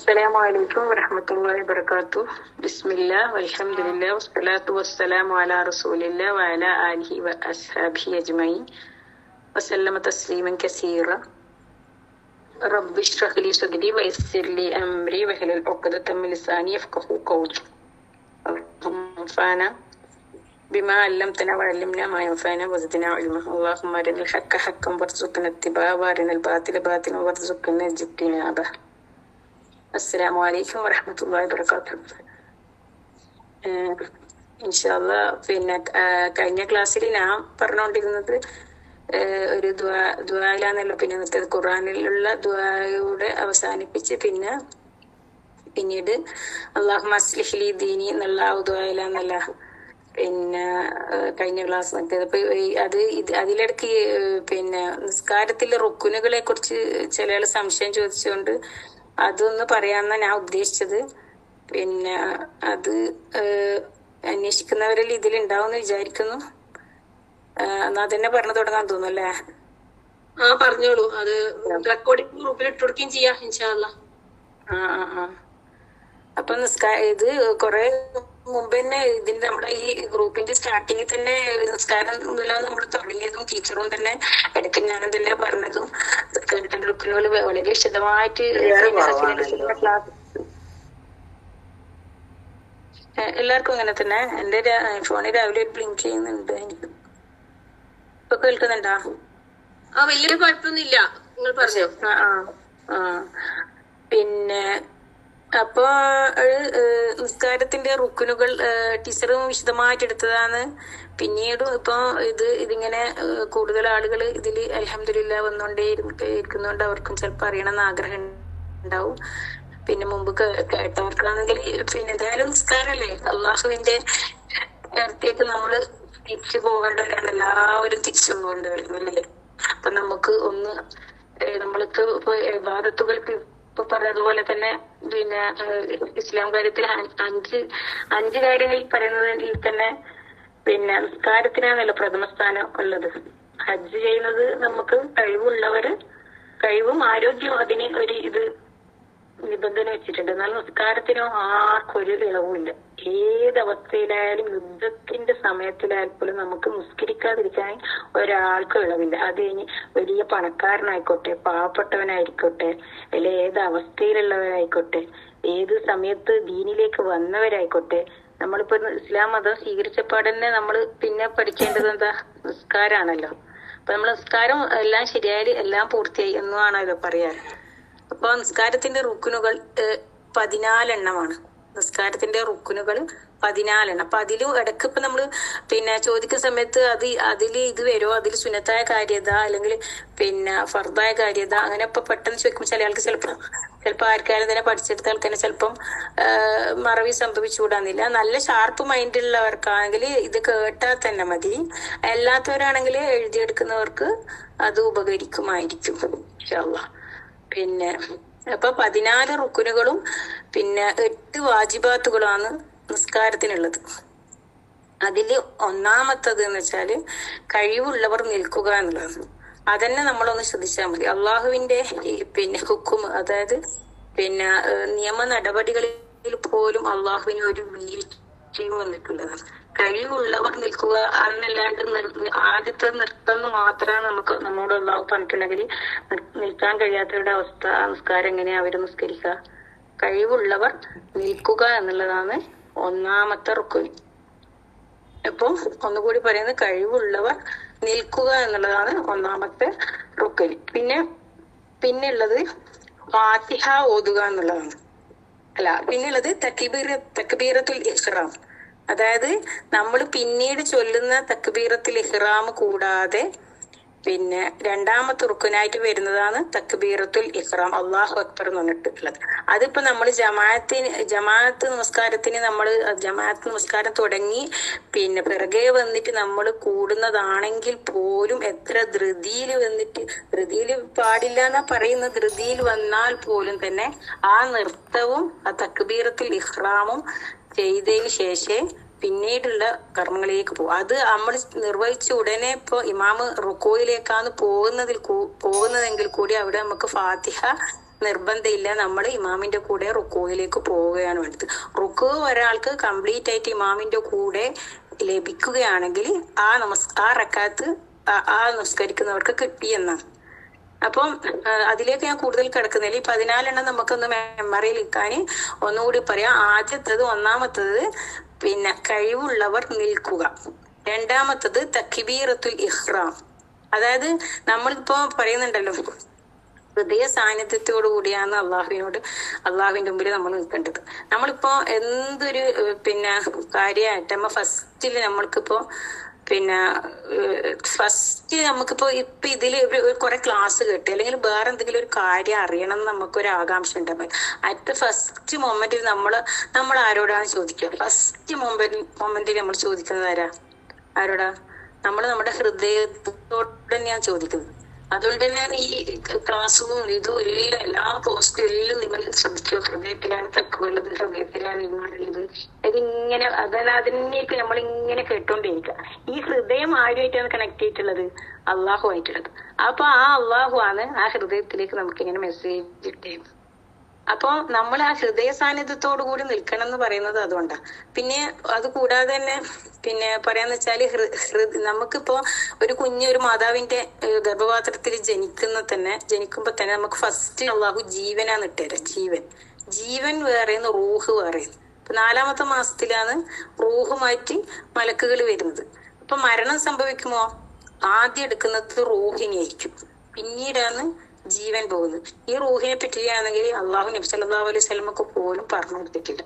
السلام عليكم ورحمة الله وبركاته. بسم الله والحمد لله والصلاة والسلام على رسول الله وعلى آله وأصحابه أجمعين وسلم تسليما كثيرا. رب اشرح لي صدري ويسر لي أمري واحلل عقدة من لساني يفقهوا قولي. اللهم انفعنا بما علمتنا وعلمنا ما ينفعنا وزدنا علما. اللهم أرنا الحق حقا وارزقنا اتباعه وأرنا الباطل باطلا وارزقنا اجتنابه. അസ്സലാമു അലൈക്കും വറഹ്മത്തുള്ളാഹി വബറകാതുഹു. ഇൻഷാല്ലാ പിന്നെ കഴിഞ്ഞ ക്ലാസ്സിൽ ഞാൻ പറഞ്ഞുകൊണ്ടിരുന്നത് ഒരു ദുആയിലാന്നല്ലോ. പിന്നെ ഇന്നത്തെ ഖുർആനിലുള്ള ദുആയോടെ അവസാനിപ്പിച്ച് പിന്നീട് അല്ലാഹുമ്മ അസ്ലിഹ് ലി ദീനി എന്നുള്ള ദുആയിലാന്നല്ല പിന്നെ കഴിഞ്ഞ ക്ലാസ് നിൽക്കുന്നത്. അപ്പൊ അതിലിടക്ക് പിന്നെ നിസ്കാരത്തിലെ റുക്കുനുകളെ കുറിച്ച് ചില ആൾ സംശയം ചോദിച്ചുകൊണ്ട് അതൊന്ന് പറയാമെന്നാ ഞാൻ ഉദ്ദേശിച്ചത്. പിന്നെ അത് അന്വേഷിക്കുന്നവരെല്ലാം ഇതിലുണ്ടാവുമെന്ന് വിചാരിക്കുന്നു. എന്നാ തന്നെ പറഞ്ഞു തുടങ്ങാൻ തോന്നുന്നു അല്ലേ? പറഞ്ഞോളൂ. അത് റെക്കോർഡിംഗ് ഗ്രൂപ്പിൽ ഇട്ട് കൊടുക്കുകയും ചെയ്യാം ഇൻഷാ അല്ലാ. അപ്പൊ ഇത് കൊറേ മുമ്പ് തന്നെ ഇതിന്റെ നമ്മുടെ ഈ ഗ്രൂപ്പിന്റെ സ്റ്റാർട്ടിങ്ങിൽ തന്നെ നിസ്കാരം നമ്മൾ തുടങ്ങിയതും ടീച്ചറും തന്നെ ഇടയ്ക്ക് ഞാനും തന്നെ പറഞ്ഞതും വളരെ വിശദമായിട്ട് ക്ലാസ് എല്ലാവർക്കും അങ്ങനെ തന്നെ. എന്റെ ഫോണിൽ രാവിലെ ഒരു ബ്ലിങ്ക് ചെയ്യുന്നുണ്ട്. എനിക്ക് ഇപ്പൊ കേൾക്കുന്നുണ്ടാ? വലിയൊരു കുഴപ്പമൊന്നുമില്ല, നിങ്ങൾ പറഞ്ഞു. പിന്നെ അപ്പൊ നിസ്കാരത്തിന്റെ റുക്കുനുകൾ ടീച്ചറും വിശദമായിട്ട് എടുത്തതാണ്. പിന്നീടും ഇപ്പൊ ഇതിങ്ങനെ കൂടുതൽ ആളുകൾ ഇതിൽ അൽഹംദുലില്ലാ വന്നുകൊണ്ടേ ഇരിക്കുന്നോണ്ട് അവർക്കും ചിലപ്പോൾ അറിയണമെന്ന് ആഗ്രഹം ഉണ്ടാവും. പിന്നെ മുമ്പ് കേട്ടവർക്കാണെങ്കിൽ പിന്നെ എന്തായാലും നിസ്കാരല്ലേ, അള്ളാഹുവിന്റെ അടുത്തേക്ക് നമ്മള് തിരിച്ചു പോകേണ്ടവരാണ്. എല്ലാവരും തിരിച്ചു പോകേണ്ടവരല്ലേ. അപ്പൊ നമുക്ക് നമ്മൾക്ക് ഇപ്പൊ ഇബാദത്തുകൾക്ക് ഇപ്പൊ പറഞ്ഞതുപോലെ തന്നെ പിന്നെ ഇസ്ലാം കാര്യത്തിൽ അഞ്ച് കാര്യങ്ങളിൽ പറയുന്നതിൽ തന്നെ പിന്നെ നിസ്കാരത്തിനാണല്ലോ പ്രഥമ സ്ഥാനം ഉള്ളത്. ഹജ്ജ് ചെയ്യുന്നത് നമുക്ക് കഴിവും ആരോഗ്യവും അതിന് ഒരു നിബന്ധന വെച്ചിട്ടുണ്ട്. എന്നാൽ നിസ്കാരത്തിനോ ആർക്കൊരു ഇളവുമില്ല. ഏതവസ്ഥയിലായാലും യുദ്ധത്തിന്റെ സമയത്തിലായാലും പോലും നമുക്ക് നിസ്കരിക്കാതിരിക്കാൻ ഒരാൾക്കും ഇളവില്ല. അത് കഴിഞ്ഞ് വലിയ പണക്കാരനായിക്കോട്ടെ, പാവപ്പെട്ടവനായിരിക്കോട്ടെ, അല്ലെ ഏത് അവസ്ഥയിലുള്ളവരായിക്കോട്ടെ, ഏത് സമയത്ത് ദീനിലേക്ക് വന്നവരായിക്കോട്ടെ, നമ്മളിപ്പോ ഇസ്ലാം മതം സ്വീകരിച്ചപ്പാടന്നെ നമ്മൾ പിന്നെ പഠിക്കേണ്ടത് എന്താ? നിസ്കാരാണല്ലോ. അപ്പൊ നമ്മൾ നിസ്കാരം എല്ലാം ശരിയായാലും എല്ലാം പൂർത്തിയായി എന്നുമാണല്ലോ പറയാറ്. അപ്പൊ നിസ്കാരത്തിന്റെ റുക്കുനുകൾ 14 എണ്ണമാണ്. നിസ്കാരത്തിന്റെ റുക്കുനുകൾ 14 എണ്ണം. അപ്പൊ അതിലും ഇടയ്ക്ക് ഇപ്പൊ നമ്മള് പിന്നെ ചോദിക്കുന്ന സമയത്ത് അതില് ഇത് വരുമോ, അതിൽ സുന്നത്തായ കാര്യത അല്ലെങ്കിൽ പിന്നെ ഫർദായ കാര്യത, അങ്ങനെ ഇപ്പൊ പെട്ടെന്ന് ചോദിക്കുമ്പോൾ ചില ആൾക്ക് ചിലപ്പോ ആർക്കാരും തന്നെ പഠിച്ചെടുത്ത ആൾക്കാരെ ചിലപ്പം മറവി സംഭവിച്ചുകൂടാന്നില്ല. നല്ല ഷാർപ്പ് മൈൻഡ് ഉള്ളവർക്കാണെങ്കിൽ ഇത് കേട്ടാൽ തന്നെ മതി. അല്ലാത്തവരാണെങ്കിൽ എഴുതിയെടുക്കുന്നവർക്ക് അത് ഉപകരിക്കുമായിരിക്കും ഇൻഷാ അല്ലാഹ്. പിന്നെ അപ്പൊ 14 റുക്കുനുകളും പിന്നെ 8 വാജിബാത്തുകളാണ് നിസ്കാരത്തിനുള്ളത്. അതില് ഒന്നാമത്തത് എന്ന് വെച്ചാല് കഴിവുള്ളവർ നിൽക്കുക എന്നുള്ളത്. അതന്നെ നമ്മളൊന്ന് ശ്രദ്ധിച്ചാൽ മതി. അള്ളാഹുവിന്റെ പിന്നെ ഹുക്കും, അതായത് പിന്നെ നിയമ നടപടികളിൽ പോലും അള്ളാഹുവിന് ഒരു വീഴ്ചയും വന്നിട്ടുള്ളതാണ്. കഴിവുള്ളവർ നിൽക്കുക എന്നല്ലാണ്ട് ആദ്യത്തെ നിർത്തുന്ന മാത്രമാണ് നമ്മോട് അള്ളാഹു പറഞ്ഞിട്ടുണ്ടെങ്കിൽ നിൽക്കാൻ കഴിയാത്തവരുടെ അവസ്ഥ നിസ്കാരം എങ്ങനെയാ അവര് നിസ്കരിക്കുക? കഴിവുള്ളവർ നിൽക്കുക എന്നുള്ളതാണ് ഒന്നാമത്തെ റുക്കുന്. ഇപ്പൊ ഒന്നുകൂടി പറയുന്നത് കഴിവുള്ളവർ നിൽക്കുക എന്നുള്ളതാണ് ഒന്നാമത്തെ റുക്കുന്. പിന്നെയുള്ളത് ഫാത്തിഹ ഓതുക എന്നുള്ളതാണ്. പിന്നെയുള്ളത് തക്ബീറത്തുൽ ഇഹ്റാം. അതായത് നമ്മൾ പിന്നീട് ചൊല്ലുന്ന തക്ബീറത്തുൽ ഇഹ്റാം കൂടാതെ പിന്നെ രണ്ടാമത്തെ റുക്കുനായിട്ട് വരുന്നതാണ് തക്ബീറത്തുൽ ഇഹ്റാം, അല്ലാഹു അക്ബർ എന്ന് പറഞ്ഞിട്ടുള്ളത്. അതിപ്പോ നമ്മൾ ജമാഅത്ത് നമസ്കാരം തുടങ്ങി പിന്നെ പിറകെ വന്നിട്ട് നമ്മൾ കൂടുന്നതാണെങ്കിൽ പോലും എത്ര ധൃതിയിൽ പാടില്ല എന്നാ പറയുന്ന, ധൃതിയിൽ വന്നാൽ പോലും തന്നെ ആ നൃത്തവും ആ തക്ബീറത്തുൽ ഇഹ്റാമും ചെയ്തതിന് ശേഷം പിന്നീടുള്ള കർമ്മങ്ങളിലേക്ക് പോകും. അത് നമ്മൾ നിർവഹിച്ച ഉടനെ ഇപ്പൊ ഇമാമ് റുക്കോയിലേക്കാണ് പോകുന്നതെങ്കിൽ കൂടി അവിടെ നമുക്ക് ഫാത്തിഹ നിർബന്ധമില്ല. നമ്മൾ ഇമാമിന്റെ കൂടെ റുക്കോയിലേക്ക് പോവുകയാണ് വേണ്ടത്. റുക്കോ ഒരാൾക്ക് കംപ്ലീറ്റ് ആയിട്ട് ഇമാമിന്റെ കൂടെ ലഭിക്കുകയാണെങ്കിൽ ആ റക്കാത്ത് ആ നമസ്കരിക്കുന്നവർക്ക് കിട്ടിയെന്നാണ്. അപ്പം അതിലേക്ക് ഞാൻ കൂടുതൽ കിടക്കുന്നില്ല. ഈ 14 നമുക്കൊന്ന് മെമ്മറിയിൽ നിൽക്കാൻ ഒന്നുകൂടി പറയാം. ആദ്യത്തത്, ഒന്നാമത്തത് പിന്നെ കഴിവുള്ളവർ നിൽക്കുക. രണ്ടാമത്തത് തക്ബീറത്തുൽ ഇഹ്റാം. അതായത് നമ്മളിപ്പോ പറയുന്നുണ്ടല്ലോ, ഹൃദയ സാന്നിധ്യത്തോടു കൂടിയാണ് അള്ളാഹുവിന്റെ മുമ്പിൽ നമ്മൾ നിൽക്കേണ്ടത്. നമ്മളിപ്പോ എന്തൊരു പിന്നെ കാര്യമായിട്ട് ഫസ്റ്റില് നമ്മൾക്കിപ്പോ ഫസ്റ്റ് നമുക്കിപ്പോ ഇതില് കുറെ ക്ലാസ് കേട്ട് അല്ലെങ്കിൽ വേറെ എന്തെങ്കിലും ഒരു കാര്യം അറിയണം എന്ന് നമുക്കൊരു ആകാംക്ഷ ഉണ്ടാവും. അറ്റ് ഫസ്റ്റ് മൊമെന്റിൽ നമ്മൾ ആരോടാണ് ചോദിക്കുക? ഫസ്റ്റ് മൊമെന്റിൽ നമ്മൾ ചോദിക്കുന്നത് ആരോടാ? നമ്മുടെ ഹൃദയത്തോട് തന്നെയാണ് ചോദിക്കുന്നത്. അതുകൊണ്ട് തന്നെയാണ് ഈ ക്ലാസ്സും ഇതും എല്ലാം എല്ലാ പോസ്റ്റും എല്ലാം നിങ്ങൾ ശ്രദ്ധിക്കുക. ഹൃദയത്തിലാണ് തക്കുള്ളത്, ഹൃദയത്തിലാണ് ഇമാനുള്ളത്. ഇതിങ്ങനെ അതിനേക്ക് നമ്മളിങ്ങനെ കേട്ടോണ്ടിരിക്കുക. ഈ ഹൃദയം ആരുമായിട്ടാണ് കണക്ട് ചെയ്തിട്ടുള്ളത്? അള്ളാഹു ആയിട്ടുള്ളത്. അപ്പൊ ആ അള്ളാഹു ആണ് ആ ഹൃദയത്തിലേക്ക് നമുക്ക് ഇങ്ങനെ മെസ്സേജ് ഇട്ടത്. അപ്പൊ നമ്മൾ ആ ഹൃദയ സാന്നിധ്യത്തോടു കൂടി നിൽക്കണം എന്ന് പറയുന്നത് അതുകൊണ്ടാണ്. പിന്നെ അത് കൂടാതെ തന്നെ പറയാന്ന് വെച്ചാല് നമുക്കിപ്പോ ഒരു ഒരു മാതാവിന്റെ ഗർഭപാത്രത്തിൽ ജനിക്കുമ്പോ തന്നെ നമുക്ക് ഫസ്റ്റ് അള്ളാഹു ജീവനാണ് ഇട്ടുതരാം. ജീവൻ വേറെന്ന്, റൂഹ് വേറെന്ന്. ഇപ്പൊ 4-ാമത്തെ മാസത്തിലാണ് റൂഹുമായിട്ട് മലക്കുകൾ വരുന്നത്. അപ്പൊ മരണം സംഭവിക്കുമോ? ആദ്യം എടുക്കുന്നത് റൂഹിനെയായിരിക്കും, പിന്നീടാണ് ജീവൻ പോകുന്നത്. ഈ റൂഹിനെ പറ്റിയാണെങ്കിൽ അള്ളാഹു നബി സല്ലല്ലാഹു അലൈഹി വസല്ലമക്ക് പോലും പറഞ്ഞു കൊടുത്തിട്ടില്ല.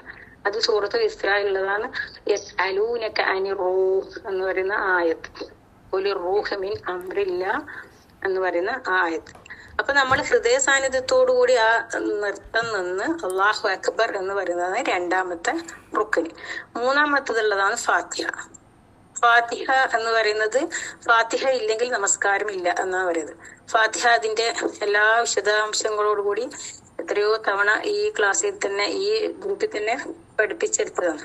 അത് സൂറത്തുൽ ഇസ്രായിലുള്ളതാണ്. യസ്അലൂനക അനി റൂഹ് എന്ന് പറയുന്ന ആയത്ത്, ഖുലി റൂഹ് മിൻ അംറില്ലാ എന്ന് പറയുന്ന ആ ആയത്ത്. അപ്പൊ നമ്മൾ ഹൃദയ സാന്നിധ്യത്തോടു കൂടി ആ നൃത്തം നിന്ന് അള്ളാഹു അക്ബർ എന്ന് പറയുന്നതാണ് 2ാമത്തെ റുക്ന്. 3ാമത്തതുള്ളതാണ് ഫാത്തിഹ എന്ന് പറയുന്നത്. ഫാത്തിഹ ഇല്ലെങ്കിൽ നമസ്കാരം ഇല്ല എന്നാണ് പറയുന്നത്. ഫാത്തിഹ അതിന്റെ എല്ലാ വിശദാംശങ്ങളോടുകൂടി എത്രയോ തവണ ഈ ക്ലാസ്സിൽ തന്നെ, ഈ ഗ്രൂപ്പിൽ തന്നെ പഠിപ്പിച്ചെടുത്തതാണ്.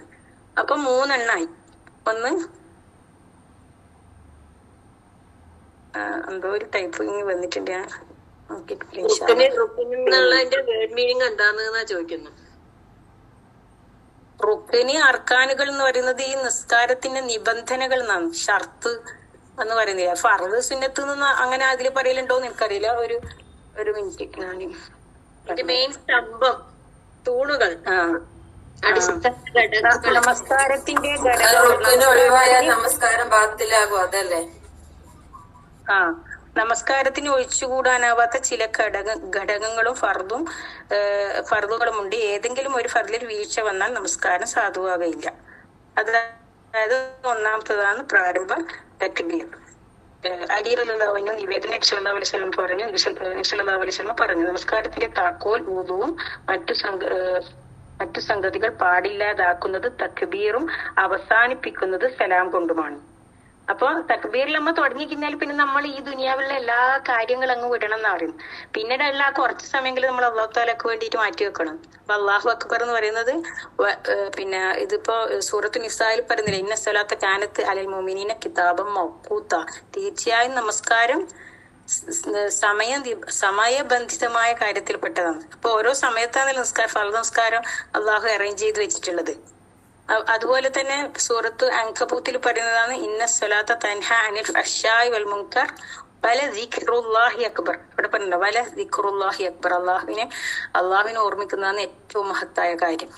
അപ്പൊ 3 എണ്ണായി. ഒന്ന് എന്തോ ഒരു ടൈപ്പിങ് വന്നിട്ടുണ്ട്, ഞാൻ റുക്കിന് അർക്കാനുകൾ എന്ന് പറയുന്നത് ഈ നിസ്കാരത്തിന്റെ നിബന്ധനകൾ എന്നാണ്. ഷർത്ത് എന്ന് പറയുന്നില്ല. ഫർദ് സുന്നത്ത് നിന്ന് അങ്ങനെ അതിൽ പറയലുണ്ടോന്ന് എനിക്കറിയില്ല. ഒരു മിനിറ്റ്. മെയിൻ സ്തംഭം, തൂണുകൾ, നമസ്കാരത്തിന്റെ നമസ്കാരം ബാത്തിലാകും, അതല്ലേ? നമസ്കാരത്തിന് ഒഴിച്ചുകൂടാനാവാത്ത ചില ഘടകങ്ങളും ഫർദുകളുമുണ്ട്. ഏതെങ്കിലും ഒരു ഫർദിൽ വീഴ്ച വന്നാൽ നമസ്കാരം സാധുവാകയില്ല. അതായത് ഒന്നാമത്തതാണ് പ്രാരംഭ തക്ബീർ. അലി റളിയല്ലാഹു അൻഹു നിവേദനം സല്ലല്ലാഹു അലൈഹി വസല്ലം പറഞ്ഞു, നമസ്കാരത്തിന്റെ താക്കോൽ വുദൂവും മറ്റു സംഗതികൾ പാടില്ലാതാക്കുന്നത് തക്ബീറും അവസാനിപ്പിക്കുന്നത് സലാം കൊണ്ടുമാണ്. അപ്പൊ തക്ബീറിൽ നമ്മൾ തുടങ്ങിക്കഴിഞ്ഞാൽ പിന്നെ നമ്മൾ ഈ ദുനിയാവിലുള്ള എല്ലാ കാര്യങ്ങളും അങ്ങ് വിടണം എന്ന് പറയും. പിന്നീട് എല്ലാ കുറച്ച് സമയങ്ങളിൽ നമ്മൾ അള്ളാഹു താലക്ക് വേണ്ടിയിട്ട് മാറ്റി വെക്കണം. അപ്പൊ അള്ളാഹു അക്ബർ എന്ന് പറയുന്നത് ഇതിപ്പോ സൂറത്തു നിസായിൽ പറയുന്നില്ല, ഇന്ന സ്വലാത്ത കാനത്ത് അലൽ മുഅ്മിനീന കിതാബം മൗഖൂത്ത. തീർച്ചയായും നമസ്കാരം സമയബന്ധിതമായ കാര്യത്തിൽപ്പെട്ടതാണ്. അപ്പൊ ഓരോ സമയത്താണ് ഫർദ് നമസ്കാരം അള്ളാഹു അറേഞ്ച് ചെയ്ത് വെച്ചിട്ടുള്ളത്. അതുപോലെ തന്നെ സൂറത്ത് അൻകബൂത്തിൽ പറയുന്നതാണ്, ഇന്ന സ്വലാത്ത തൻഹ അനിൽ ഫഹ്ശാഇ വൽ മുൻകർ വല ദിക്റുല്ലാഹി അക്ബർ. ഇവിടെ പറഞ്ഞിട്ടുണ്ട് വല ദിക്റുല്ലാഹി അക്ബർ. അള്ളാഹുവിനെ ഓർമ്മിക്കുന്നതാണ് ഏറ്റവും മഹത്തായ കാര്യം.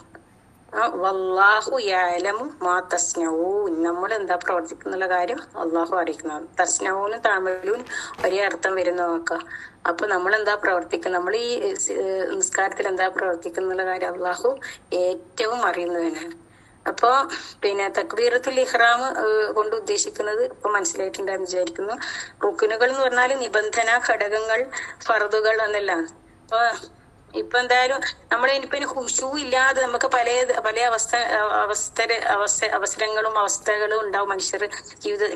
വല്ലാഹു യഅലമു മാ തസ്നഊൻ. നമ്മൾ എന്താ പ്രവർത്തിക്കുന്നുള്ള കാര്യം അള്ളാഹു അറിയിക്കുന്നതാണ്. തസ്നഊനും തഅമലൂൻ ഒരേ അർത്ഥം വരുന്ന നോക്കാം. അപ്പൊ നമ്മൾ എന്താ പ്രവർത്തിക്കുക, നമ്മൾ ഈ നിസ്കാരത്തിൽ എന്താ പ്രവർത്തിക്കുന്നുള്ള കാര്യം അള്ളാഹു ഏറ്റവും അറിയുന്നവനാണ്. അപ്പോ തക്ബീറത്തുൽ ഇഹ്റാം കൊണ്ട് ഉദ്ദേശിക്കുന്നത് ഇപ്പൊ മനസ്സിലായിട്ടുണ്ടെന്ന് വിചാരിക്കുന്നു. റുക്നുകൾ എന്ന് പറഞ്ഞാല് നിബന്ധന ഘടകങ്ങൾ, ഫർദുകൾ എന്നെല്ലാം. ഇപ്പൊ എന്തായാലും ഇനിയിപ്പോ ഖുശൂ ഇല്ലാതെ നമുക്ക് പല അവസരങ്ങളും അവസ്ഥകളും ഉണ്ടാവും.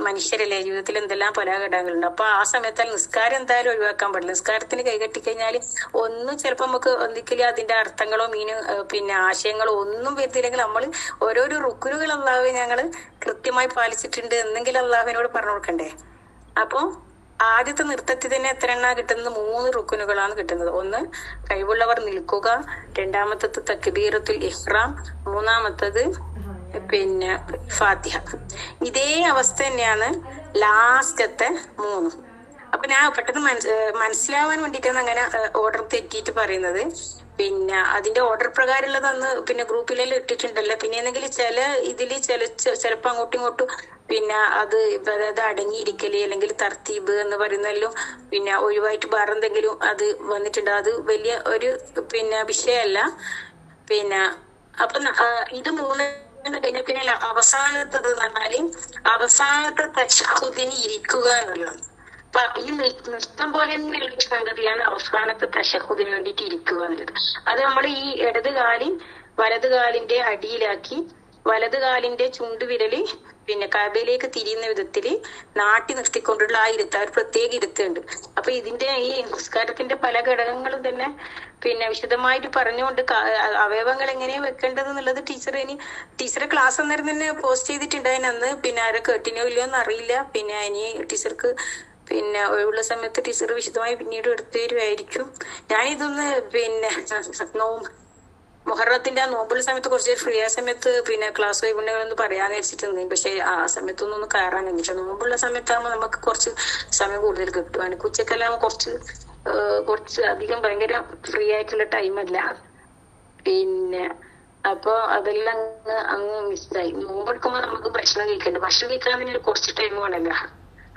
മനുഷ്യരല്ലേ, ജീവിതത്തിൽ എന്തെല്ലാം പല ഘടകങ്ങളുണ്ട്. അപ്പൊ ആ സമയത്ത് നിസ്കാരം എന്തായാലും ഒഴിവാക്കാൻ പാടില്ല. നിസ്കാരത്തിന് കൈകെട്ടിക്കഴിഞ്ഞാൽ ഒന്നും ചിലപ്പോ നമുക്ക് ഒന്നിക്കലും അതിന്റെ അർത്ഥങ്ങളോ ആശയങ്ങളോ ഒന്നും വരുത്തില്ലെങ്കിൽ നമ്മൾ ഓരോരോ റുക്കുനുകൾ അള്ളാഹു ഞങ്ങള് കൃത്യമായി പാലിച്ചിട്ടുണ്ട് എന്നെങ്കിലും അള്ളാഹുവിനോട് പറഞ്ഞു കൊടുക്കണ്ടേ. അപ്പൊ ആദ്യത്തെ നൃത്തത്തിൽ തന്നെ എത്ര എണ്ണ കിട്ടുന്നത്? 3 റുക്കുനുകളാണ് കിട്ടുന്നത്. ഒന്ന് കഴിവുള്ളവർ നിൽക്കുക, രണ്ടാമത്തത് തക്ബീറത്തുൽ ഇഹ്റാം, മൂന്നാമത്തത് പിന്നെ ഫാത്തിഹ. ഇതേ അവസ്ഥ തന്നെയാണ് ലാസ്റ്റത്തെ 3. അപ്പൊ ഞാൻ പെട്ടെന്ന് മനസ്സിലാവാൻ വേണ്ടിയിട്ടാണ് അങ്ങനെ ഓർഡർ തെറ്റിയിട്ട് പറയുന്നത്. പിന്നെ അതിന്റെ ഓർഡർ പ്രകാരമുള്ളതന്ന് പിന്നെ ഗ്രൂപ്പിലെല്ലാം ഇട്ടിട്ടുണ്ടല്ലോ. പിന്നെ എന്തെങ്കിലും ചിലപ്പോ അങ്ങോട്ടും ഇങ്ങോട്ടും പിന്നെ അത് അതായത് അടങ്ങിയിരിക്കല് അല്ലെങ്കിൽ തർത്തീബ് എന്ന് പറയുന്നതെല്ലാം പിന്നെ ഒഴിവായിട്ട് വേറെ എന്തെങ്കിലും അത് വന്നിട്ടുണ്ട്. അത് വലിയ ഒരു പിന്നെ വിഷയമല്ല. പിന്നെ അപ്പൊ ഇത് 3 കഴിഞ്ഞ പിന്നെ അവസാനത്തത് പറഞ്ഞാല് അവസാനത്തെ തശഹുദിന് ഇരിക്കുക എന്നുള്ളത്. അപ്പൊ ഈ നൃത്തം പോലെ തന്നെയുള്ള സംഗതിയാണ് അവസാനത്തെ തശഹുദിന് വേണ്ടിയിട്ട് ഇരിക്കുക എന്നുള്ളത്. അത് നമ്മൾ ഈ വലത് കാലിന്റെ അടിയിലാക്കി വലത് കാലിന്റെ ചുണ്ടുവിരല് പിന്നെ കഅബയിലേക്ക് തിരിയുന്ന വിധത്തില് നാട്ടി നിർത്തിക്കൊണ്ടുള്ള ആ ഇരുത്ത ഒരു പ്രത്യേക ഇരുത്തുണ്ട്. അപ്പൊ ഇതിന്റെ ഈ നിസ്കാരത്തിന്റെ പല ഘടകങ്ങളും തന്നെ പിന്നെ വിശദമായിട്ട് പറഞ്ഞുകൊണ്ട് അവയവങ്ങൾ എങ്ങനെയാ വെക്കേണ്ടത് എന്നുള്ളത് ടീച്ചറെ ക്ലാസ് അന്നേരം തന്നെ പോസ്റ്റ് ചെയ്തിട്ടുണ്ടായിരുന്നു. അന്ന് പിന്നെ ആരെ കേട്ടിനോ ഇല്ലയോ എന്ന് അറിയില്ല. പിന്നെ ഇനി ടീച്ചർക്ക് പിന്നെ ഒഴിവുള്ള സമയത്ത് ടീച്ചർ വിശദമായി പിന്നീട് എടുത്തു തരുമായിരിക്കും. ഞാനിതൊന്ന് പിന്നെ മുഹറത്തിന്റെ ആ നോമ്പുള്ള സമയത്ത് കുറച്ച് ഫ്രീ ആയ സമയത്ത് പിന്നെ ക്ലാസ് വൈകുന്നേരമൊന്ന് പറയാന്ന് വെച്ചിട്ടുണ്ട്. പക്ഷെ ആ സമയത്തൊന്നും കയറാൻ പക്ഷെ നോമ്പുള്ള സമയത്താകുമ്പോൾ നമുക്ക് കുറച്ച് സമയം കൂടുതൽ കിട്ടുവാണ്. ഉച്ചക്കെല്ലാം കുറച്ച് അധികം ഭയങ്കര ഫ്രീ ആയിട്ടുള്ള ടൈമല്ല. പിന്നെ അപ്പൊ അതെല്ലാം അങ്ങ് മിസ്സായി. നോമ്പെടുക്കുമ്പോ നമുക്ക് ഭക്ഷണം കഴിക്കാൻ പിന്നെ കുറച്ച് ടൈം വേണല്ലോ.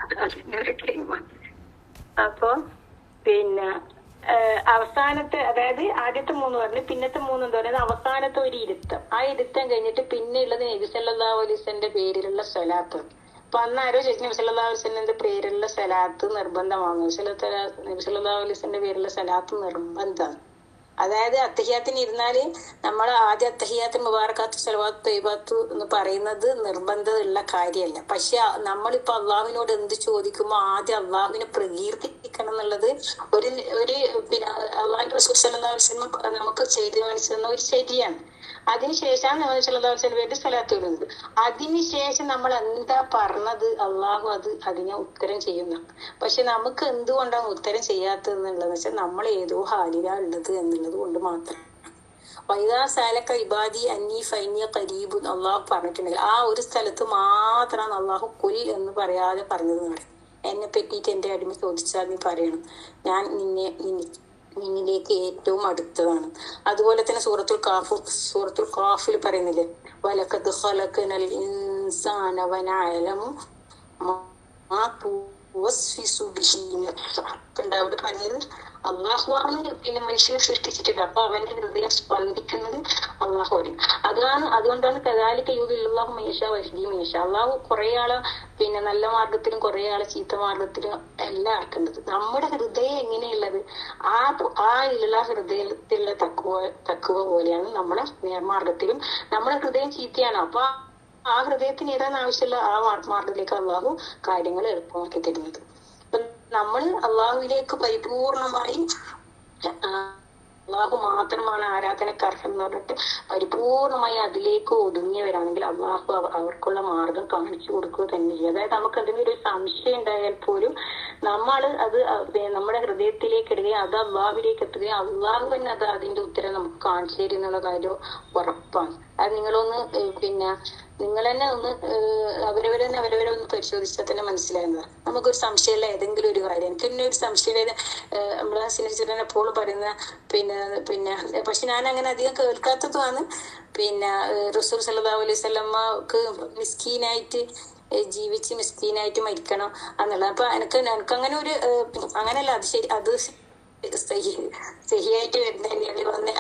അതിനൊരു ടൈമാണ്. അപ്പൊ പിന്നെ അവസാനത്തെ അതായത് ആദ്യത്തെ 3 പറഞ്ഞു, പിന്നത്തെ 3 എന്താ പറയുന്നത് അവസാനത്തെ ഒരു ഇരുത്തം. ആ ഇരുത്തം കഴിഞ്ഞിട്ട് പിന്നെ ഉള്ളത് നബി സല്ലല്ലാഹു അലൈഹി വസല്ലമയുടെ പേരിലുള്ള സ്വലാത്ത്. അപ്പൊ അന്ന് ആരോ ചോദിച്ചു നബി സല്ലല്ലാഹു അലൈഹി വസല്ലമയുടെ പേരിലുള്ള സ്വലാത്ത് നിർബന്ധമാണ്. നബി സല്ലല്ലാഹു അലൈഹി വസല്ലമയുടെ പേരിലുള്ള സ്വലാത്ത് നിർബന്ധമാണ്. അതായത് അത്തഹിയാത്തിന് ഇരുന്നാല് നമ്മൾ ആദ്യ അത്തഹിയാത്തിന് മുബാറക്കാത്ത് സ്വലവാത്ത് തയ്യിബാത്ത് എന്ന് പറയുന്നത് നിർബന്ധമുള്ള കാര്യമല്ല. പക്ഷെ നമ്മളിപ്പോ അള്ളാഹുവിനോട് എന്ത് ചോദിക്കുമ്പോ ആദ്യം അള്ളാഹുവിനെ പ്രകീർത്തിക്കണം എന്നുള്ളത് ഒരു പിന്നെ അള്ളാഹു റസൂൽ സല്ലല്ലാഹു അലൈഹി വസല്ലം നമുക്ക് ചെയ്തു കാണിച്ചു തന്ന ഒരു ശരിയാണ്. അതിനുശേഷമാണ് നമ്മൾ സല്ലല്ലാഹു അലൈഹി വസല്ലം വേണ്ടി സ്വലാത്ത് ചൊല്ലുന്നത്. അതിനുശേഷം നമ്മൾ എന്താ പറഞ്ഞത് അള്ളാഹു അതിനെ ഉത്തരം ചെയ്യുന്ന. പക്ഷെ നമുക്ക് എന്തുകൊണ്ടാണ് ഉത്തരം ചെയ്യാത്തതെന്നുള്ളത് വെച്ചാൽ നമ്മൾ ഏതോ ഹാലിലാ ഉള്ളത് എന്നുള്ളത് കൊണ്ട് മാത്രം. വൈദാ സാലക ഇബാദി അന്നി ഫൈനി ഖരീബുൻ അള്ളാഹു പറഞ്ഞിട്ടുണ്ടെങ്കിൽ ആ ഒരു സ്ഥലത്ത് മാത്രമാണ് അള്ളാഹു കുൽ എന്ന് പറയാതെ പറഞ്ഞത്. എന്നെ പറ്റിയിട്ട് എന്റെ അടിമ ചോദിച്ചാൽ നീ പറയണം ഞാൻ നിന്നിലേക്ക് ഏറ്റവും അടുത്തതാണ്. അതുപോലെ തന്നെ സൂറത്തുൽ കാഫിൽ പറയുന്നില്ലേ വലഖദ് ഖലഖനൽ ഇൻസാന വനഅലമു മാ തുവസ്വിസു ബിഹി അവിടെ പറഞ്ഞത് അള്ളാഹുവാണ് പിന്നെ മനുഷ്യനെ സൃഷ്ടിച്ചിട്ടില്ല. അപ്പൊ അവന്റെ ഹൃദയം സ്പന്ദിക്കുന്നത് അള്ളാഹുവിന്. അതുകൊണ്ടാണ് കദാലിക യുദില്ലാഹു മയശ വയഹ്ദി മയശ. അള്ളാഹു കുറെ ആളെ പിന്നെ നല്ല മാർഗത്തിലും കുറെ ആളെ ചീത്ത മാർഗത്തിലും എല്ലാം ആക്കുന്നത്. നമ്മുടെ ഹൃദയം എങ്ങനെയുള്ളത് ആ ഉള്ള ഹൃദയത്തിലുള്ള തക്കുവ പോലെയാണ് നമ്മുടെ നേർമാർഗത്തിലും. നമ്മുടെ ഹൃദയം ചീത്തയാണ്. അപ്പൊ ആ ഹൃദയത്തിന് ഏതാണ് ആവശ്യമുള്ള ആ മാർഗത്തിലേക്ക് അള്ളാഹു കാര്യങ്ങൾ എളുപ്പമാക്കി തരുന്നത്. നമ്മൾ അള്ളാഹുവിലേക്ക് പരിപൂർണമായി അള്ളാഹു മാത്രമാണ് ആരാധനക്കർഹം എന്ന് പറഞ്ഞിട്ട് പരിപൂർണമായി അതിലേക്ക് ഒതുങ്ങിയവരാണെങ്കിൽ അള്ളാഹു അവർക്കുള്ള മാർഗം കാണിച്ചു കൊടുക്കുക തന്നെ ചെയ്യും. അതായത് നമുക്ക് അതിനൊരു സംശയം ഉണ്ടായാൽ പോലും നമ്മൾ അത് നമ്മുടെ ഹൃദയത്തിലേക്ക് ഇടുകയും അത് അള്ളാഹുവിലേക്ക് എത്തുകയും അള്ളാഹു തന്നെ അതിന്റെ ഉത്തരം നമുക്ക് കാണിച്ചു തരുന്നുള്ള കാര്യം ഉറപ്പാണ്. അത് നിങ്ങളൊന്ന് പിന്നെ നിങ്ങൾ തന്നെ ഒന്ന് അവരവരെ ഒന്ന് പരിശോധിച്ചാൽ തന്നെ മനസ്സിലാകുന്നതാണ്. നമുക്കൊരു സംശയമുള്ള ഏതെങ്കിലും ഒരു കാര്യം എനിക്ക് തന്നെ ഒരു സംശയം നമ്മളെ സ്നേഹിച്ചിട്ട് എപ്പോഴും പറയുന്ന പിന്നെ പക്ഷെ ഞാൻ അങ്ങനെ അധികം കേൾക്കാത്തതുമാണ്. പിന്നെ റസൂൽ സല്ലല്ലാഹു അലൈഹി വസല്ലമക്ക് മിസ്കീനായിട്ട് ജീവിച്ച് മിസ്കീനായിട്ട് മരിക്കണം എന്നുള്ളത്. അപ്പൊ എനിക്ക് അങ്ങനെ ഒരു അങ്ങനെയല്ല അത് ശരി അത് സഹിയായിട്ട് വരുന്ന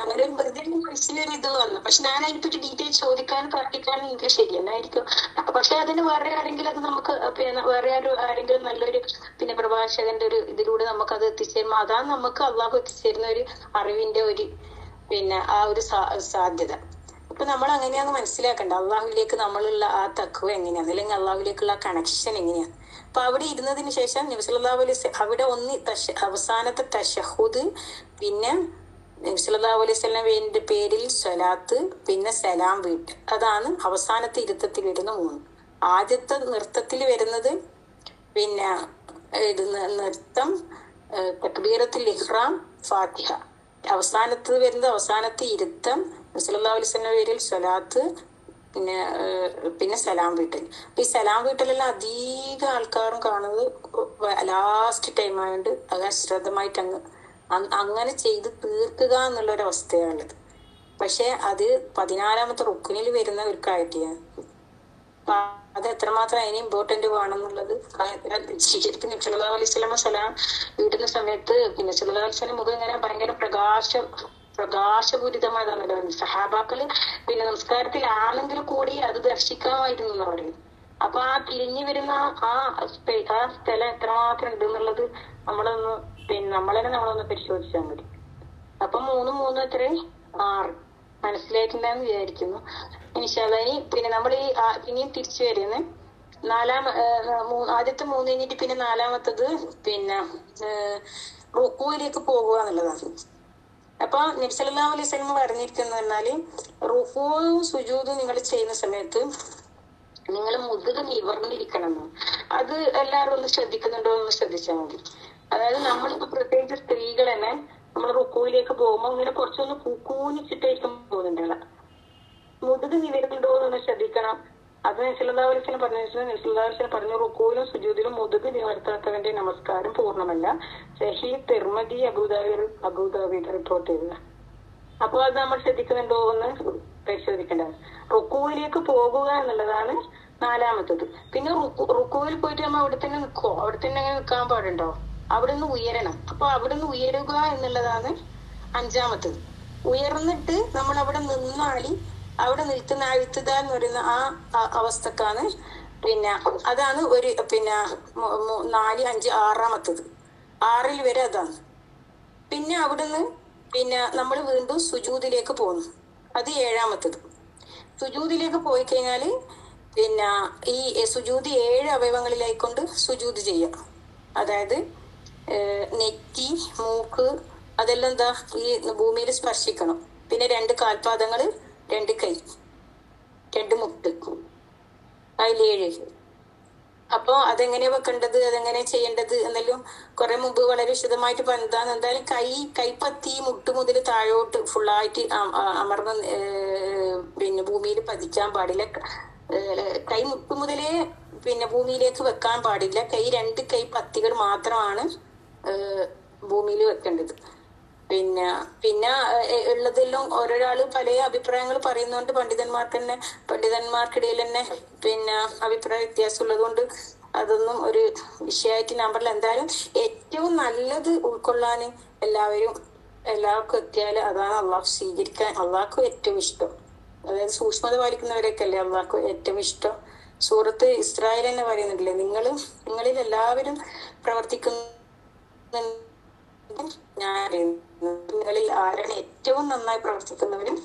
അങ്ങനെ ഒരു വെറുതെ മനസ്സിലൊരു ഇത് വന്നു. പക്ഷെ ഞാൻ അതിനെപ്പറ്റി ഡീറ്റെയിൽ ചോദിക്കാനും പ്രാർത്ഥിക്കാനും എനിക്ക് ശരിയല്ലായിരിക്കും. പക്ഷെ അതിന് വേറെ ആരെങ്കിലും അത് നമുക്ക് വേറെ ആരെങ്കിലും നല്ലൊരു പ്രഭാഷകന്റെ ഒരു ഇതിലൂടെ നമുക്ക് അത് എത്തിച്ചേരുമ്പോ അതാണ് നമുക്ക് അള്ളാഹു എത്തിച്ചേരുന്ന ഒരു അറിവിന്റെ ഒരു ആ ഒരു സാധ്യത. അപ്പൊ നമ്മൾ അങ്ങനെയാന്ന് മനസ്സിലാക്കണ്ട അള്ളാഹുവിലേക്ക് നമ്മളുള്ള ആ തഖ്വ എങ്ങനെയാണ് അല്ലെങ്കിൽ അള്ളാഹുവിലേക്കുള്ള ആ കണക്ഷൻ എങ്ങനെയാണ്. അപ്പൊ അവിടെ ഇരുന്നതിന് ശേഷം നബി സല്ലല്ലാഹു അലൈഹി വസല്ലം അവിടെ അവസാനത്തെ തശഹുദ്, പിന്നെ നബി സല്ലല്ലാഹു അലൈഹി വസല്ലമയുടെ പേരിൽ സ്വലാത്ത്, പിന്നെ സലാം വീട്ട്. അതാണ് അവസാനത്തെ ഇരുത്തത്തിൽ വരുന്ന 3. ആദ്യത്തെ നൃത്തത്തിൽ വരുന്നത് പിന്നെ ഇത് നൃത്തം, തക്ബീറത്തുൽ ഇഹ്റാം, ഫാത്തിഹ. അവസാനത്ത് വരുന്നത് അവസാനത്തെ ഇരുത്തം, സല്ലല്ലാഹു അലൈഹി വസല്ലം പേരിൽ സ്വലാത്ത്, പിന്നെ സലാം വീട്ടൽ. ഈ സലാം വീട്ടലെല്ലാം അധികം ആൾക്കാരും കാണുന്നത് ലാസ്റ്റ് ടൈം ആയതുകൊണ്ട് അത് അശ്രദ്ധമായിട്ട് അങ്ങനെ ചെയ്ത് തീർക്കുക എന്നുള്ളൊരവസ്ഥയാണുള്ളത്. പക്ഷെ അത് 14ാമത്തെ റുക്നിൽ വരുന്ന ഒരു കാര്യമാണ്. അത് എത്രമാത്രം അതിന് ഇമ്പോർട്ടന്റ് വേണമെന്നുള്ളത് ശരിക്കും സല്ലല്ലാഹു അലൈഹി വസല്ലം സലാം വീട്ടുന്ന സമയത്ത് സല്ലല്ലാഹു അലൈഹി വസല്ലം മുഖം ഇങ്ങനെ ഭയങ്കര പ്രകാശപൂരിതമായതാണല്ലോ. സഹാബാക്കള് നമസ്കാരത്തിലാണെങ്കിൽ കൂടി അത് ദർശിക്കാമായിരുന്നു എന്ന് പറയും. അപ്പൊ ആ തിരിഞ്ഞു വരുന്ന ആ സ്ഥലം എത്രമാത്രം ഉണ്ട് എന്നുള്ളത് നമ്മളൊന്ന് പരിശോധിച്ചാൽ മതി. അപ്പൊ 3 എത്ര 6 മനസ്സിലായിട്ടുണ്ടെന്ന് വിചാരിക്കുന്നു. ഇൻഷാല്ലാ. ഇനി നമ്മൾ പിന്നെയും തിരിച്ചു വരുന്നത് ആദ്യത്തെ 3 കഴിഞ്ഞിട്ട് പിന്നെ 4ാമത്തത് റുക്കൂയിലേക്ക് പോകുക എന്നുള്ളതാണ്. അപ്പൊ നബി സല്ലല്ലാഹു അലൈഹി വസല്ലം പറഞ്ഞിരിക്കുന്നത് പറഞ്ഞാല് റുക്കൂഉം സുജൂദും നിങ്ങൾ ചെയ്യുന്ന സമയത്ത് നിങ്ങൾ മുതുക് നിവർന്നിരിക്കണം. അത് എല്ലാവരും ഒന്ന് ശ്രദ്ധിക്കുന്നുണ്ടോ എന്ന് ശ്രദ്ധിച്ചാൽ മതി. അതായത് നമ്മളിപ്പോ പ്രത്യേകിച്ച് സ്ത്രീകൾ തന്നെ നമ്മൾ റുക്കൂയിലേക്ക് പോകുമ്പോൾ ഇങ്ങനെ കുറച്ചൊന്ന് കൂനിച്ചിട്ടായിരിക്കും പോകുന്നുണ്ടല്ല. മുതുക് നിവരുന്നുണ്ടോ എന്നൊന്ന് ശ്രദ്ധിക്കണം. അത് സല്ലല്ലാഹു അലൈഹി വസല്ലം പറഞ്ഞു റുക്കൂയിലും സുജൂദിലും മുതുക് നിവർത്താത്തവന്റെ നമസ്കാരം പൂർണ്ണമല്ല. സഹീഹ് തിർമിദി അബൂദാവൂദ് റിപ്പോർട്ട് ചെയ്തത്. അപ്പൊ അത് നമ്മൾ ശ്രദ്ധിക്കുന്നുണ്ടോ എന്ന് പരിശോധിക്കേണ്ടത്. റുക്കൂയിലേക്ക് പോകുക എന്നുള്ളതാണ് 4ാമത്തത്. പിന്നെ റുക്കൂയിൽ പോയിട്ട് നമ്മൾ അവിടെ തന്നെ നിൽക്കുവോ? അവിടെ തന്നെ അങ്ങനെ നിൽക്കാൻ പാടുണ്ടോ? അവിടെ നിന്ന് ഉയരണം. അപ്പൊ അവിടെ നിന്ന് ഉയരുക എന്നുള്ളതാണ് 5ാമത്തത്. ഉയർന്നിട്ട് നമ്മൾ അവിടെ നിന്നാല് അവിടെ നിൽക്കുന്ന അഴുത്തുക എന്ന് പറയുന്ന ആ അവസ്ഥക്കാണ് അതാണ് ഒരു 4, 5, 6ാമത്തത്. 6ൽ വരെ അതാണ്. പിന്നെ അവിടുന്ന് നമ്മൾ വീണ്ടും സുജൂദിലേക്ക് പോകുന്നു. അത് 7ാമത്തത്. സുജൂദിലേക്ക് പോയി കഴിഞ്ഞാല് ഈ സുജൂദ് 7 അവയവങ്ങളിലായിക്കൊണ്ട് സുജൂദ് ചെയ്യാം. അതായത് നെറ്റി, മൂക്ക് അതെല്ലാം ഈ ഭൂമിയിൽ സ്പർശിക്കണം. പിന്നെ 2 കാൽപാദങ്ങള്, 2 കൈ, 2 മുട്ട്, അതിൽ 7. അപ്പൊ അതെങ്ങനെ വെക്കേണ്ടത്, അതെങ്ങനെ ചെയ്യേണ്ടത് എന്നെല്ലാം കുറെ മുമ്പ് വളരെ വിശദമായിട്ട് പറഞ്ഞതാണ്. എന്തായാലും കൈപ്പത്തി മുട്ട് മുതൽ താഴോട്ട് ഫുള്ളായിട്ട് അമർന്ന് ഭൂമിയിൽ പതിക്കാൻ പാടില്ല. കൈ മുട്ട് മുതലേ ഭൂമിയിലേക്ക് വെക്കാൻ പാടില്ല. 2 കൈപ്പത്തികൾ മാത്രമാണ് ഭൂമിയിൽ വെക്കേണ്ടത്. പിന്നെ ഉള്ളതെല്ലാം ഓരോരാള് പല അഭിപ്രായങ്ങൾ പറയുന്നോണ്ട് പണ്ഡിതന്മാർക്കിടയിൽ തന്നെ അഭിപ്രായ വ്യത്യാസം ഉള്ളത് കൊണ്ട് അതൊന്നും ഒരു വിഷയമായിട്ട് ഞാൻ പറഞ്ഞില്ല. എന്തായാലും ഏറ്റവും നല്ലത് ഉൾക്കൊള്ളാന് എല്ലാവർക്കും എത്തിയാല് അതാണ് അള്ളാഹു സ്വീകരിക്കാൻ അള്ളാഹ്ക്കും ഏറ്റവും ഇഷ്ടം. അതായത് സൂക്ഷ്മത പാലിക്കുന്നവരൊക്കെ അല്ലേ അള്ളാഹ്ക്കും ഏറ്റവും ഇഷ്ടം. സൂറത്ത് ഇസ്രായേൽ തന്നെ പറയുന്നില്ലേ, നിങ്ങളിൽ എല്ലാവരും പ്രവർത്തിക്കുന്ന ഞാൻ അറിയുന്നത്, നിങ്ങളിൽ ആരാണ് ഏറ്റവും നന്നായി പ്രവർത്തിക്കുന്നവരും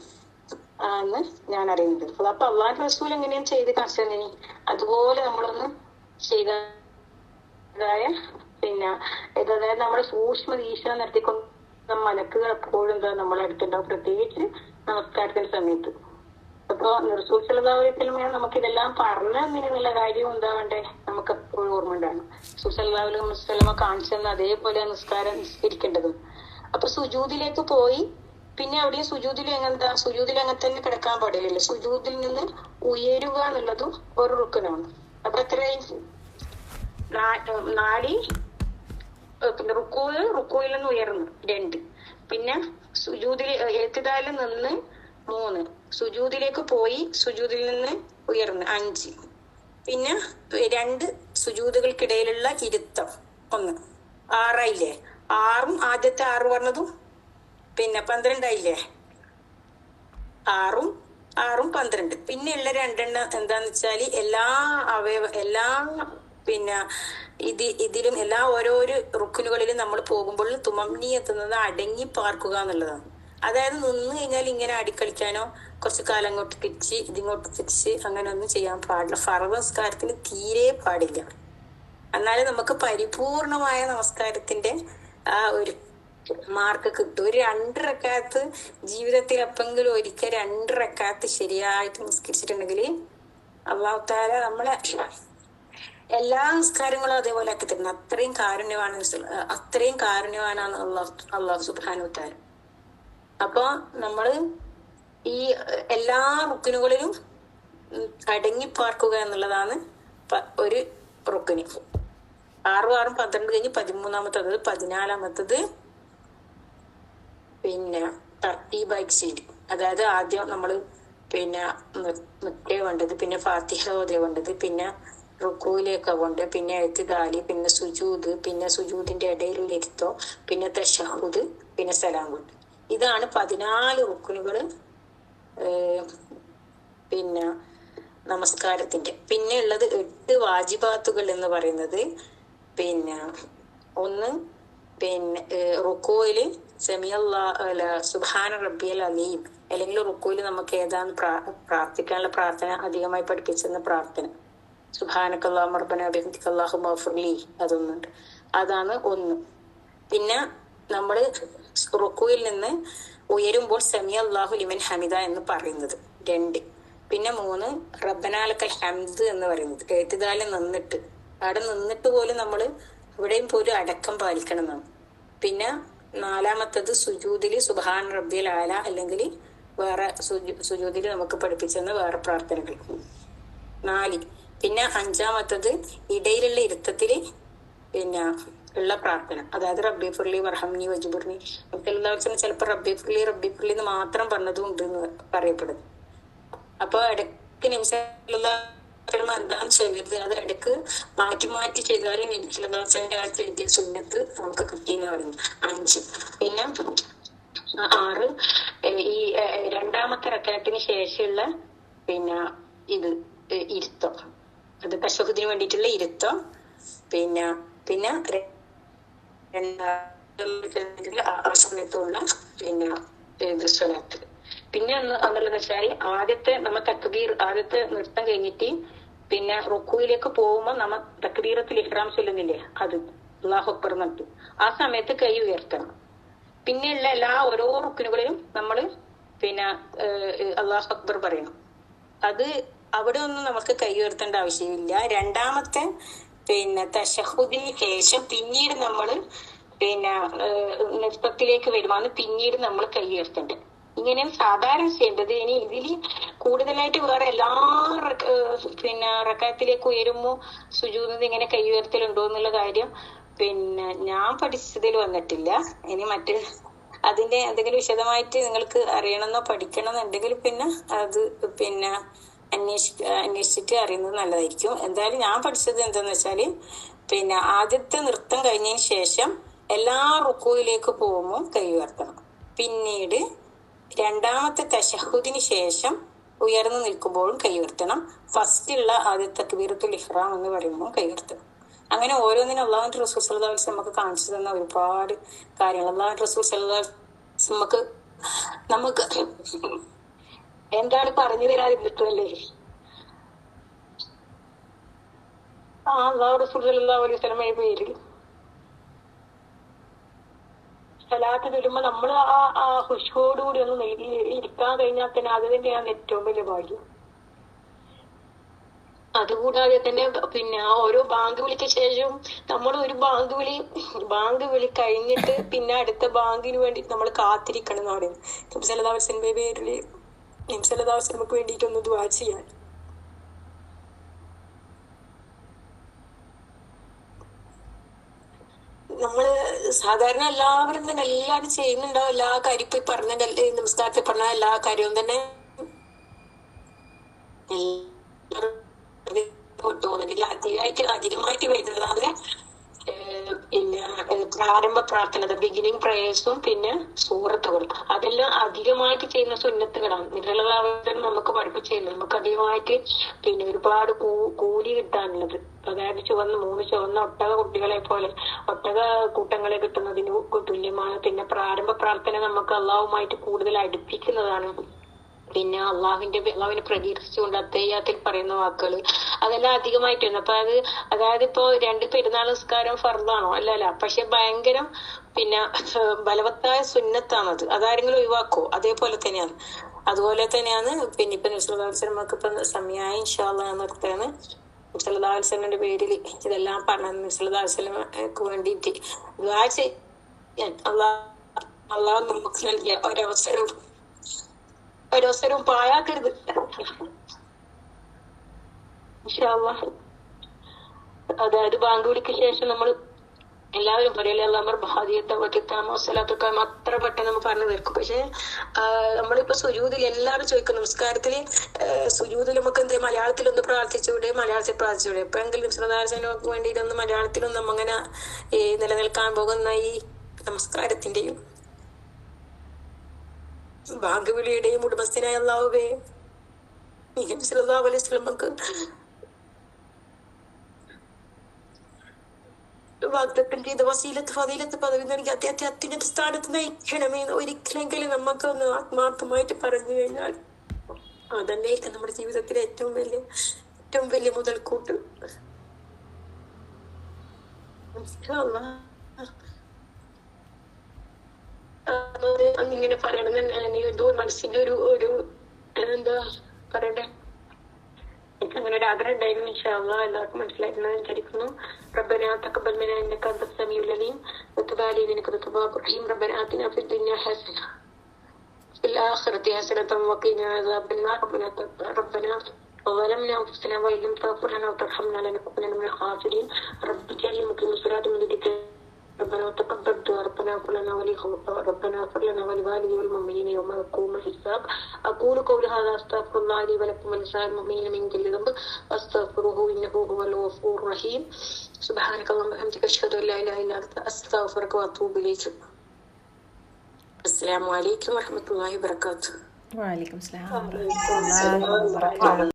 എന്ന് ഞാൻ അറിയുന്നത്. അപ്പൊ അള്ളാഹു റസൂൽ എങ്ങനെയും ചെയ്ത് കാണിച്ചു അതുപോലെ നമ്മളൊന്ന് ചെയ്തതായ അതായത് നമ്മുടെ സൂക്ഷ്മ ഈശ്വരൻ നടത്തിക്കൊണ്ട് മലക്കുകൾ എപ്പോഴും നമ്മളെ അടുത്തുണ്ടാവും, പ്രത്യേകിച്ച് നമസ്കാരത്തിന്റെ സമയത്ത്. അപ്പൊ റസൂൽ സല്ലല്ലാഹു അലൈഹി വസല്ലം നമുക്ക് ഇതെല്ലാം പറഞ്ഞെന്നുള്ള കാര്യം എന്താവണ്ടേ നമുക്ക് എപ്പോഴും ഓർമ്മ ഉണ്ടാകണം. റസൂൽ സല്ലല്ലാഹു അലൈഹി വസല്ലം കാണിച്ചെന്ന് അതേപോലെ നിസ്കരിക്കേണ്ടതും. അപ്പൊ സുജൂദിലേക്ക് പോയി പിന്നെ അവിടെയും സുജൂദിൽ അങ്ങനെ തന്നെ കിടക്കാൻ പാടില്ലല്ലോ. സുജൂദിൽ നിന്ന് ഉയരുക എന്നുള്ളതും ഒരു റുക്കനാണ്. അപ്പൊ എത്രയായി? 4. റുക്കൂയിൽ നിന്ന് ഉയർന്നു 2. പിന്നെ സുജൂദിൽ എഴുത്തിദാലിൽ നിന്ന് 3. സുജൂദിലേക്ക് പോയി സുജൂദിൽ നിന്ന് ഉയർന്ന് 5. പിന്നെ 2 സുജൂദുകൾക്കിടയിലുള്ള ഇരുത്തം 1. 6 ആയില്ലേ? 6ഉം ആദ്യത്തെ 6 പറഞ്ഞതും 12 ആയില്ലേ? 6ഉം 12. പിന്നെയുള്ള 2 എന്താന്ന് വെച്ചാല് എല്ലാ ഇതിലും ഓരോരോ റുക്കിനുകളിലും നമ്മൾ പോകുമ്പോൾ തുമംനി എത്തുന്നത് അടങ്ങി പാർക്കുക എന്നുള്ളതാണ്. അതായത് നിന്ന് കഴിഞ്ഞാൽ ഇങ്ങനെ അടിക്കളിക്കാനോ കുറച്ചു കാലം അങ്ങോട്ട് തിരിച്ച് ഇതിങ്ങോട്ട് തിരിച്ച് അങ്ങനെ ഒന്നും ചെയ്യാൻ പാടില്ല. ഫർദ് നമസ്കാരത്തിന് തീരെ പാടില്ല. എന്നാലും നമുക്ക് പരിപൂർണമായ നമസ്കാരത്തിന്റെ ആ ഒരു മാർക്ക് കിട്ടും. ഒരു 2 റക്അത്ത് ജീവിതത്തിൽ എപ്പെങ്കിലും ഒരിക്കൽ 2 റക്അത്ത് ശരിയായിട്ട് നിസ്കരിച്ചിട്ടുണ്ടെങ്കിൽ അല്ലാഹു തആല നമ്മളെ എല്ലാ നിസ്കാരങ്ങളും അതേപോലെ ആക്കി തരുന്നത്. അത്രയും കാരുണ്യവാനാണ് അള്ളാഹു സുബ്ഹാനഹു വ തആല. അപ്പൊ നമ്മള് ഈ എല്ലാ റുക്കിനുകളിലും അടങ്ങിപ്പാർക്കുക എന്നുള്ളതാണ് ഒരു റുക്കിന്. 6 6 12 കഴിഞ്ഞ് 13-ാമത്തത് 14-ാമത്തത് പിന്നെ തർത്തീബായിട്ട് ചെയ്യും. അതായത് ആദ്യം നമ്മള് പിന്നെ നിൽക്കേ വേണ്ടത്, പിന്നെ ഫാത്തിഹ ഓതേ വേണ്ടത്, പിന്നെ റുക്കൂയിലേക്ക് കൊണ്ട്, പിന്നെ എഴുത്തിദാലി, പിന്നെ സുജൂദ്, പിന്നെ സുജൂദിന്റെ ഇടയിലുള്ള ഇരുത്തോ, പിന്നെ തശഹുദ്, പിന്നെ സലാം കൊണ്ട്. ഇതാണ് 14 റുക്കുനുകള് പിന്നെ നമസ്കാരത്തിന്റെ. പിന്നെ ഉള്ളത് 8 വാജിബാത്തുകൾ എന്ന് പറയുന്നത് പിന്നെ ഒന്ന് പിന്നെ റുക്കോയില് സുബ്ഹാന റബ്ബിയൽ അലീം, അല്ലെങ്കിൽ റുക്കോയില് നമുക്ക് ഏതാണ് പ്രാർത്ഥിക്കാനുള്ള പ്രാർത്ഥന അധികമായി പഠിപ്പിച്ചെന്ന പ്രാർത്ഥന സുബ്ഹാനക്കല്ലാഹുമ്മ റബ്ബനാ ബിഹംദിക അല്ലാഹുമ്മ ഗ്ഫിർലി, അതൊന്നുണ്ട്. അതാണ് ഒന്ന്. പിന്നെ നമ്മള് റുക്കുയിൽ നിന്ന് ഉയരുമ്പോൾ സമിഅല്ലാഹു ലിമൻ ഹമിദ എന്ന് പറയുന്നത് 2. പിന്നെ 3 റബ്ബനാ ലക്കൽ ഹംദ് എന്ന് പറയുന്നത്. എഴുത്തിദാലിൽ നിന്നിട്ട്, അവിടെ നിന്നിട്ട് പോലും നമ്മള് ഇവിടെയും പോലും അടക്കം പാലിക്കണം എന്നാണ്. പിന്നെ 4-ാമത്തത് സുജൂദില് സുബ്ഹാന റബ്ബിയൽ ആല, അല്ലെങ്കിൽ വേറെ സുജൂദില് നമുക്ക് പഠിപ്പിച്ചെന്ന് വേറെ പ്രാർത്ഥനകൾ 4. പിന്നെ 5-ാമത്തത് ഇടയിലുള്ള ഇരുത്തത്തില് പിന്നെ ഉള്ള പ്രാർത്ഥന, അതായത് റബ്ബി ഫിർലി വർഹംനി വജ്ബുർനി. എല്ലാവർക്കും ചിലപ്പോൾ റബ്ബി ഫിർലി എന്ന് മാത്രം പറഞ്ഞതും ഉണ്ട് എന്ന് പറയപ്പെടുന്നു. അപ്പൊ ഇടയ്ക്ക് എന്താന്ന് ചെയ്തത്, അത് ഇടയ്ക്ക് മാറ്റി മാറ്റി ചെയ്താലും നിമിഷത്തിന്റെ അടുത്ത് എഴുതിയ സുന്നത്ത് നമുക്ക് കിട്ടിയെന്ന് പറയുന്നു. 5. പിന്നെ 6 ഈ 2-ാമത്തെ റക്അത്തിന് ശേഷമുള്ള പിന്നെ ഇത് ഇരുത്തം, അത് തശഹുദിന് വേണ്ടിയിട്ടുള്ള ഇരുത്തം. പിന്നെ സമയത്തുള്ള പിന്നെ സ്വലാത്ത്. പിന്നെ എന്നുള്ളത് വെച്ചാൽ ആദ്യത്തെ നൃത്തം കഴിഞ്ഞിട്ട് പിന്നെ റുക്കുയിലേക്ക് പോകുമ്പോൾ നമ്മ തക്ബീറത്തിൽ ഇഹ്റാം ചൊല്ലുന്നില്ലേ, അത് അല്ലാഹു അക്ബർ എന്നിട്ട് ആ സമയത്ത് കൈ ഉയർത്തണം. പിന്നെയുള്ള എല്ലാ ഓരോ റുക്കിനുകളിലും നമ്മള് പിന്നെ അല്ലാഹു അക്ബർ പറയണം. അത് അവിടെ ഒന്നും നമുക്ക് കൈ ഉയർത്തേണ്ട ആവശ്യമില്ല. 2-ാമത്തെ പിന്നെ തശഹുദിന് ശേഷം പിന്നീട് നമ്മള് പിന്നെ നൃത്തത്തിലേക്ക് വരുവാന്ന് പിന്നീട് നമ്മൾ കൈ ഉയർത്തേണ്ടത്. ഇങ്ങനെയാണ് സാധാരണ ചെയ്യേണ്ടത്. ഇനി ഇതില് കൂടുതലായിട്ട് വേറെ എല്ലാ പിന്നെ റക്അത്തിലേക്ക് ഉയരുമ്പോ സുജൂദിന് ഇങ്ങനെ കൈ ഉയർത്തലുണ്ടോ എന്നുള്ള കാര്യം പിന്നെ ഞാൻ പഠിച്ചതിൽ വന്നിട്ടില്ല. ഇനി അതിന്റെ എന്തെങ്കിലും വിശദമായിട്ട് നിങ്ങൾക്ക് അറിയണമെന്നോ പഠിക്കണമെന്നുണ്ടെങ്കിൽ പിന്നെ അത് പിന്നെ അന്വേഷിച്ചിട്ട് അറിയുന്നത് നല്ലതായിരിക്കും. എന്തായാലും ഞാൻ പഠിച്ചത് എന്താന്ന് വെച്ചാല് പിന്നെ ആദ്യത്തെ നൃത്തം കഴിഞ്ഞതിന് ശേഷം എല്ലാ റുക്കുയിലേക്ക് പോകുമ്പോൾ കൈ ഉയർത്തണം. പിന്നീട് 2-ാമത്തെ തശഹുദിന് ശേഷം ഉയർന്നു നിൽക്കുമ്പോഴും കൈ ഉയർത്തണം. ഫസ്റ്റുള്ള ആദ്യത്തെ തക്ബീറത്തുൽ ഇഹ്റാം എന്ന് പറയുമ്പോൾ കൈ ഉയർത്തണം. അങ്ങനെ ഓരോന്നിനും അല്ലാഹുവിന്റെ റസൂൽ സ്വല്ലല്ലാഹു അലൈഹി വസല്ലം നമുക്ക് കാണിച്ചു തന്ന ഒരുപാട് കാര്യങ്ങൾ. അല്ലാഹുവിന്റെ റസൂൽ സ്വല്ലല്ലാഹു അലൈഹി വസല്ലം നമുക്ക് എന്താണ് പറഞ്ഞു തരാതിരുന്നിട്ടല്ലേ? അല്ലാഹു റസൂൽ സ്വല്ലല്ലാഹു അലൈഹി വസല്ലമയുടെ പേരിൽ സലാത്ത് ചൊല്ലുമ്പോ നമ്മൾ ആ ഹുഷോടുകൂടി ഒന്ന് ഇരിക്കാൻ കഴിഞ്ഞാൽ തന്നെ അത് തന്നെയാണ് ഏറ്റവും വലിയ ഭാഗ്യം. അതുകൂടാതെ തന്നെ പിന്നെ ഓരോ ബാങ്ക് വിളിച്ച ശേഷം നമ്മൾ ഒരു ബാങ്ക് വിളി കഴിഞ്ഞിട്ട് പിന്നെ അടുത്ത ബാങ്കിന് വേണ്ടി നമ്മൾ കാത്തിരിക്കണം എന്ന് പറയുന്നത്. നബി സല്ലല്ലാഹു അലൈഹി വസല്ലമയുടെ പേരിൽ നബി സല്ലല്ലാഹു അലൈഹി വസല്ലമക്ക് വേണ്ടിയിട്ടൊന്ന് ദുആ ചെയ്യാൻ. നമ്മള് സാധാരണ എല്ലാവരും ചെയ്യുന്നുണ്ടാവും എല്ലാ കാര്യം. ഇപ്പൊ പറഞ്ഞ നമസ്കാരത്തിൽ പറഞ്ഞ എല്ലാ കാര്യവും തന്നെ അധികമായിട്ട് വരുന്നതാണ് പിന്നെ പ്രാരംഭ പ്രാർത്ഥന, ബിഗിനിങ് പ്രേയേഴ്സും പിന്നെ സൂറത്തുകളും. അതെല്ലാം അധികമായിട്ട് ചെയ്യുന്ന സുന്നത്തുകളാണ്. നിരളാവസ്ഥ നമുക്ക് പഠിപ്പിച്ചിരുന്നത്. നമുക്ക് അധികമായിട്ട് പിന്നെ ഒരുപാട് കൂലി കിട്ടാനുള്ളത്, അതായത് 3 ചുവന്ന ഒട്ടക കുട്ടികളെ പോലെ ഒട്ടക കൂട്ടങ്ങളെ കിട്ടുന്നതിന് തുല്യമാണ്. പിന്നെ പ്രാരംഭ പ്രാർത്ഥന നമുക്ക് അള്ളാഹുമായിട്ട് കൂടുതൽ അടുപ്പിക്കുന്നതാണ്. പിന്നെ അള്ളാഹുവിനെ പ്രകീർത്തിച്ചുകൊണ്ട് അത്തഹിയ്യാത്തിൽ പറയുന്ന വാക്കുകൾ അതെല്ലാം അധികമായിട്ട് വരുന്നു. അപ്പൊ അതായത് ഇപ്പോ 2 പെരുന്നാൾ നിസ്കാരം ഫർദാണോ? അല്ലല്ല, പക്ഷെ ഭയങ്കരം പിന്നെ ബലവത്തായ സുന്നത്താണത്. അതാരെങ്കിലും ഒഴിവാക്കോ? അതുപോലെ തന്നെയാണ് പിന്നെ ഇപ്പൊ നബി സല്ലല്ലാഹു അലൈഹി വസല്ലമക്ക് ഇപ്പൊ സമയമായി. ഇൻഷാ അല്ലാഹ് ഞാൻ നിർത്തുകയാണ്. സല്ലല്ലാഹു അലൈഹി വസല്ലമയുടെ പേരിൽ ഇതെല്ലാം പറഞ്ഞു സല്ലല്ലാഹു അലൈഹി വസല്ലമക്ക് വേണ്ടിയിട്ട് ദുആ ചെയ്യാൻ അള്ളാഹ് നമുക്ക് നൽകിയ ഒരവസരവും പാഴാക്കരുത്. ഇൻഷാ അല്ലാഹ്. അതായത് ബാങ്ക് വിളിക്ക് ശേഷം നമ്മൾ എല്ലാവരും പറയല്ലേ അള്ളാഹ് ഭാദിയത്തൊക്കെ അത്ര പെട്ടെന്ന് നമ്മൾ പറഞ്ഞു തീർക്കും. പക്ഷെ നമ്മളിപ്പോ സുജൂദിൽ എല്ലാവരും ചോദിക്കും നമസ്കാരത്തില് സുജൂദിൽ നമുക്ക് എന്ത് മലയാളത്തിലൊന്ന് പ്രാർത്ഥിച്ചൂടെ, മലയാളത്തിൽ പ്രാർത്ഥിച്ചൂടെ. എപ്പോഴെങ്കിലും ശ്രദ്ധാർശനക്ക് വേണ്ടിയിട്ടൊന്ന് മലയാളത്തിലൊന്നും അങ്ങനെ നിലനിൽക്കാൻ പോകുന്ന ഈ നമസ്കാരത്തിന്റെയും ബാങ്ക് വിളിയുടെയും ഉടമസ്ഥനായ അല്ലാഹുവേ, സല്ലല്ലാഹു അലൈഹി വസല്ലമക്ക് വാഗ്ദത്തം ചെയ്ത വസീലത്ത് ഫദീലത്ത് പദവി നൽകി അദ്ദേഹത്തെ അത്യുന്നത സ്ഥാനത്ത് നയിക്കണമേ ഒരിക്കലെങ്കിലും നമുക്ക് ഒന്ന് ആത്മാർത്ഥമായിട്ട് പറഞ്ഞു കഴിഞ്ഞാൽ അതന്നെയായിരിക്കും നമ്മുടെ ജീവിതത്തിലെ ഏറ്റവും വലിയ മുതൽക്കൂട്ട്. അന്നിങ്ങനെ പറയണമെന്ന് എന്തോ മനസ്സിന്റെ ഒരു എന്താ പറയണ്ടേ, എനിക്ക് അങ്ങനെ ഒരു ആഗ്രഹം ഉണ്ടായിരുന്നു. ഇൻഷാ അല്ലാഹ് എല്ലാവർക്കും മനസ്സിലായിട്ടുണ്ടെന്ന് വിചാരിക്കുന്നു. ربنا تقبل منا انك انت السميع العليم وتب علينا انك انت التواب الرحيم. ربنا آتنا في الدنيا حسنة وفي الآخرة حسنة وقنا عذاب النار. ربنا ظلمنا انفسنا وان لم تغفر لنا وترحمنا لنكونن من الخاسرين. رب اجعلني مقيم الصراط من ذكرك. ربنا تقبل دعاء. ربنا اغفر لنا ولوالدي والمؤمنين يوم يقوم الحساب. اقول قولي هذا استغفر الله لي ولكم ولسائر المؤمنين من كل ذنب فاستغفروه انه هو الغفور الرحيم. سبحانك اللهم وبحمدك اشهد ان لا اله الا انت استغفرك واتوب اليك. السلام عليكم ورحمة الله وبركاته. وعليكم السلام ورحمة الله وبركاته.